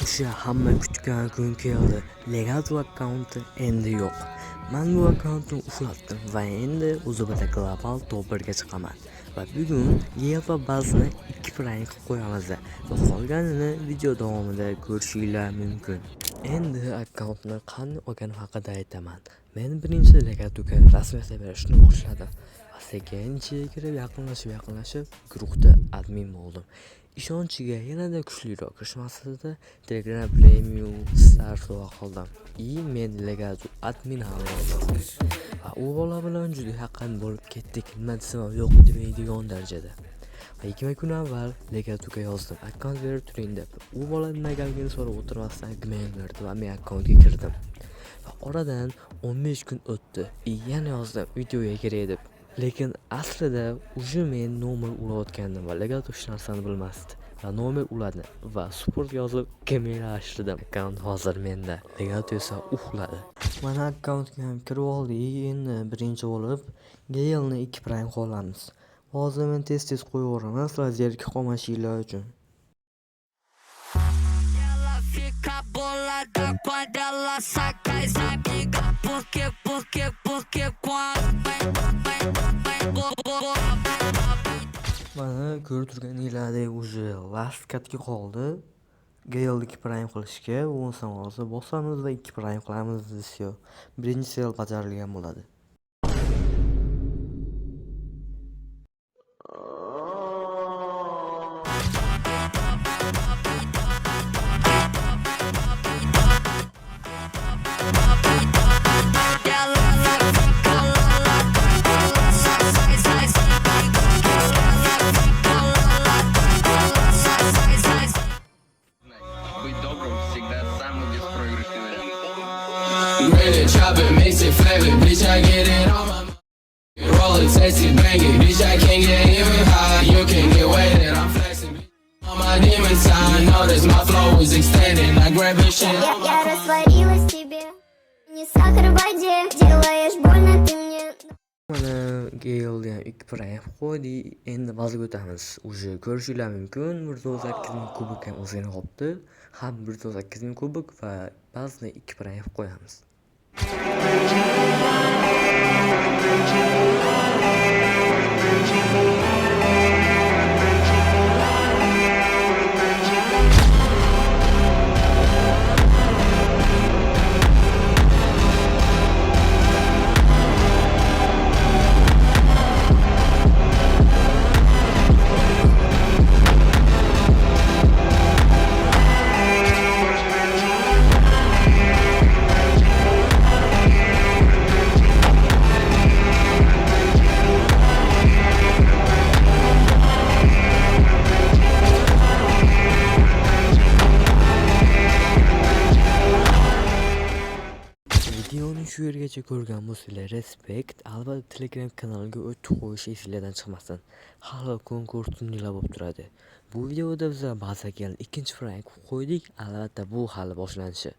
O'sha hamma kutgan kun keldi. Legato akkaunti endi yo'q. Men bu akkauntni ushlatdim va endi o'zimda global topirga chiqaman. Va bugun Gale va Buzni ikki prank qilib qo'yamiz va qolganini video davomida ko'rishingiz mumkin. Endi akkauntni qanday olganim haqida aytaman. Men birinchi Legatoga rasmiyat berishni boshladim. Va sekin ichiga kirib yaqinlashib guruhda admin bo'ldim. Ishonchiga yanada kuchliroq kirish maqsadida Telegram Premium Star sovg'a qildim. Men Legato admin ham bo'ldim. Va u bola bilan juda yaqin bo'lib ketdik. Nima desam yo'q demaydigan darajada. Va 2 kun avval Legatoga yozdim. Akkaunt berib turing deb. U bola nimaligini so'rab o'tirmasdan gmail berdi va men akkauntga kirdim. Va oradan 15 kun o'tdi. Yana yozdim videoga kiray deb. Lekin aslida uje men nomer ulayotgandim va Legato hech narsani bilmasdi. Va nomer uladi va support yozib gmail ochtirdim. Akkaunt hozir menda. Legato esa uxladi. Mana akkauntga ham kirib oldik. Endi birinchi bo'lib Gale'ni 2 prank qilamiz. Hozir men tez qo'yaveraman, sizlar zerikib qolmasinglar uchun. Mana ko'rib turganinglardek уже last katga qoldi. Gale'dagi prank qilishga bo'lsa hozir bosamiz va 2 prank qilamiz desyo. Birinchi serial bajarilgan bo'ladi. Really chop it, mix it, flavor, bitch, I get it on my roll it, taste it, bang it, bitch, I can't get even high. You can get weighted, I'm flexing, bitch. On my demon time, notice my flow is extending. I grab your shit. Я растворилась в тебе, не сахар в воде, делаешь больно ты мне. Mana Gale'ga 2 prank qo'ydik. Endi bazga o'tamiz. Uje ko'rishingiz mumkin. 1.8 ming kubik ham o'zini qopti. Ham 1.8 ming kubik va bazni 2 prank qo'yamiz. Videoni shu yergacha ko'rgan bo'lsanglar respekt. Albatta Telegram kanaliga o'tib qo'yish esingizdan chiqmasin. Hali konkurs tunnilar bo'lib turadi. Bu videoda biz bazaga 2 prank qo'ydik. Albatta bu hali boshlanishi.